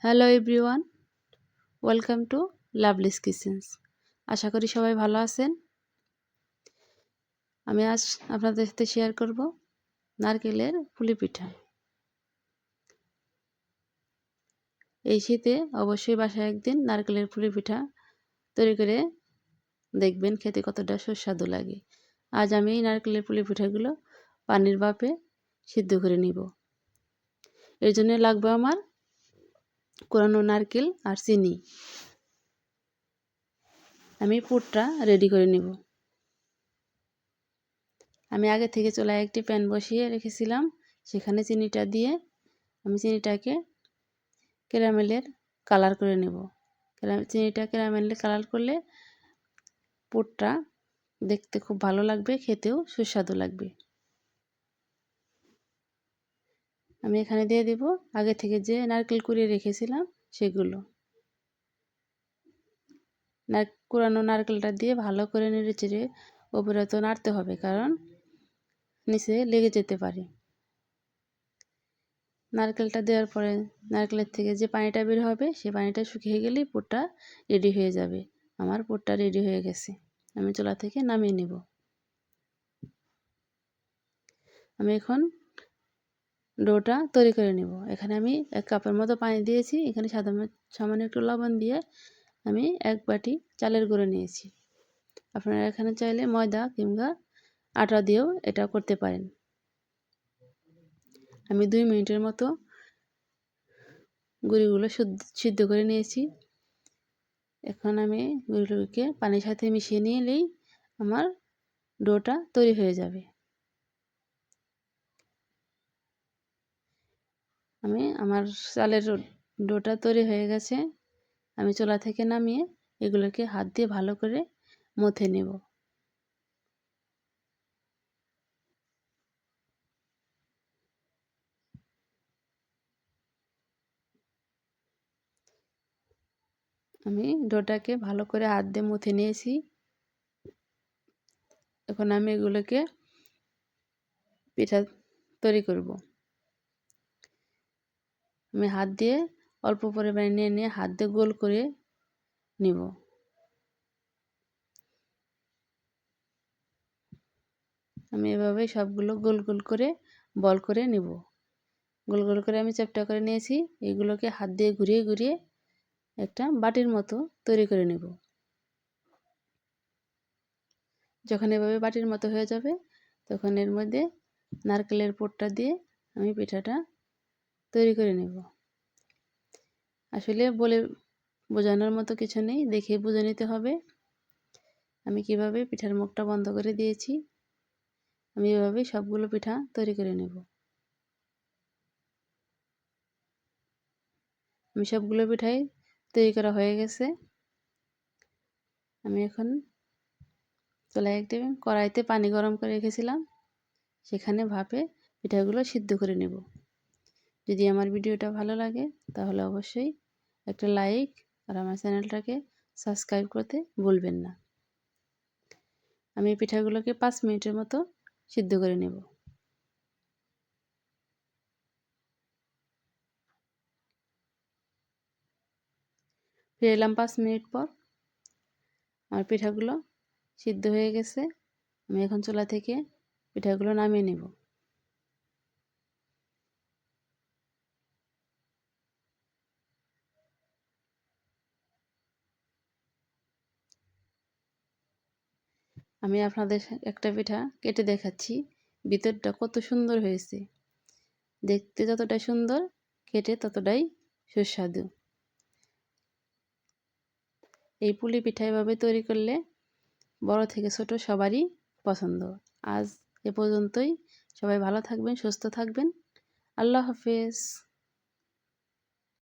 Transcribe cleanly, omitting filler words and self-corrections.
Hello everyone, welcome to Lovely's kitchens. আশা করি সবাই ভালো আছেন। আমি আজ আপনাদের সাথে শেয়ার করব নারকেলের পুলি পিঠা। এই শীতে অবশ্যই বাসায় একদিন নারকেলের পুলি পিঠা তৈরি করে দেখবেন, খেতে কতটা সুস্বাদু লাগে। আজ আমি এই নারকেলের পুলি পিঠাগুলো পানির ভাপে সিদ্ধ করে নিব। এর জন্য লাগবে আমার কোরানো নারকেল আর চিনি। আমি পুরটা রেডি করে নিব। আমি আগে থেকে চুলায় একটি প্যান বসিয়ে রেখেছিলাম, সেখানে চিনিটা দিয়ে আমি চিনিটাকে ক্যারামেলের কালার করে নেব। চিনিটা ক্যারামেলের কালার করলে পুরটা দেখতে খুব ভালো লাগবে, খেতেও সুস্বাদু লাগবে। আমি এখানে দিয়ে দেব আগে থেকে যে নারকেল কুড়িয়ে রেখেছিলাম সেগুলো। কুড়ানো নারকেলটা দিয়ে ভালো করে নেড়ে চেড়ে ওপরে তো নাড়তে হবে, কারণ নিচে লেগে যেতে পারে। নারকেলটা দেওয়ার পরে নারকেলের থেকে যে পানিটা বের হবে সেই পানিটা শুকিয়ে গেলেই পুরটা রেডি হয়ে যাবে। আমার পুরটা রেডি হয়ে গেছে, আমি চুলা থেকে নামিয়ে নেব। আমি এখন ডোটা তৈরি করে নেব। এখানে আমি 1 কাপের মতো পানি দিয়েছি। এখানে সামান্য একটু লবণ দিয়ে আমি 1 বাটি চালের গুঁড়ো নিয়েছি। আপনারা এখানে চাইলে ময়দা কিংবা আটা দিয়েও এটা করতে পারেন। আমি 2 মিনিটের মতো গুঁড়িগুলো সিদ্ধ করে নিয়েছি। এখন আমি গুঁড়িগুলোকে পানির সাথে মিশিয়ে নিলেই আমার ডোটা তৈরি হয়ে যাবে। আমার চালের ডোটা তৈরি হয়ে গেছে। আমি চুলা থেকে নামিয়ে এগুলোকে হাত দিয়ে ভালো করে মথে নেব। আমি ডোটাকে ভালো করে হাত দিয়ে মথে নিয়েছি। এখন আমি এগুলোকে পিঠা তৈরি করব। আমি হাত দিয়ে অল্প পরিমাণে নিয়ে হাত দিয়ে গোল করে নিব। আমি এভাবে সবগুলো গোল গোল করে বল করে নিব। গোল গোল করে আমি চ্যাপ্টা করে নিয়েছি। এগুলোকে হাত দিয়ে ঘুরিয়ে ঘুরিয়ে একটা বাটির মতো তৈরি করে নেব। যখন এভাবে বাটির মতো হয়ে যাবে তখন এর মধ্যে নারকেলের পুরটা দিয়ে আমি পিঠাটা তৈরি করে নেব। আসলে বলে বোঝানোর মতো কিছু নেই, দেখে বুঝে নিতে হবে। আমি কিভাবে পিঠার মুখটা বন্ধ করে দিয়েছি। আমি এভাবে সবগুলো পিঠা তৈরি করে নেব। আমি সবগুলো পিঠাই তৈরি করা হয়ে গেছে। আমি এখন চুলায় একটি কড়াইতে পানি গরম করে রেখেছিলাম, সেখানে ভাপে পিঠাগুলো সিদ্ধ করে নেব। যদি আমার ভিডিওটা ভালো লাগে তাহলে অবশ্যই একটা লাইক আর আমার চ্যানেলটাকে সাবস্ক্রাইব করতে ভুলবেন না। আমি পিঠাগুলোকে 5 মিনিটের মতো সিদ্ধ করে নেব। ফিরে এলাম 5 মিনিট পর। আমার পিঠাগুলো সিদ্ধ হয়ে গেছে। আমি এখন চুলা থেকে পিঠাগুলো নামিয়ে নেব। আমি আপনাদের একটা পিঠা কেটে দেখাচ্ছি, ভিতরটা কত সুন্দর হয়েছে। দেখতে যতটা সুন্দর, খেতে ততটাই সুস্বাদু। এই পুলি পিঠা এভাবে তৈরি করলে বড় থেকে ছোট সবারই পছন্দ। আজ এ পর্যন্তই। সবাই ভালো থাকবেন, সুস্থ থাকবেন। আল্লাহ হাফেজ।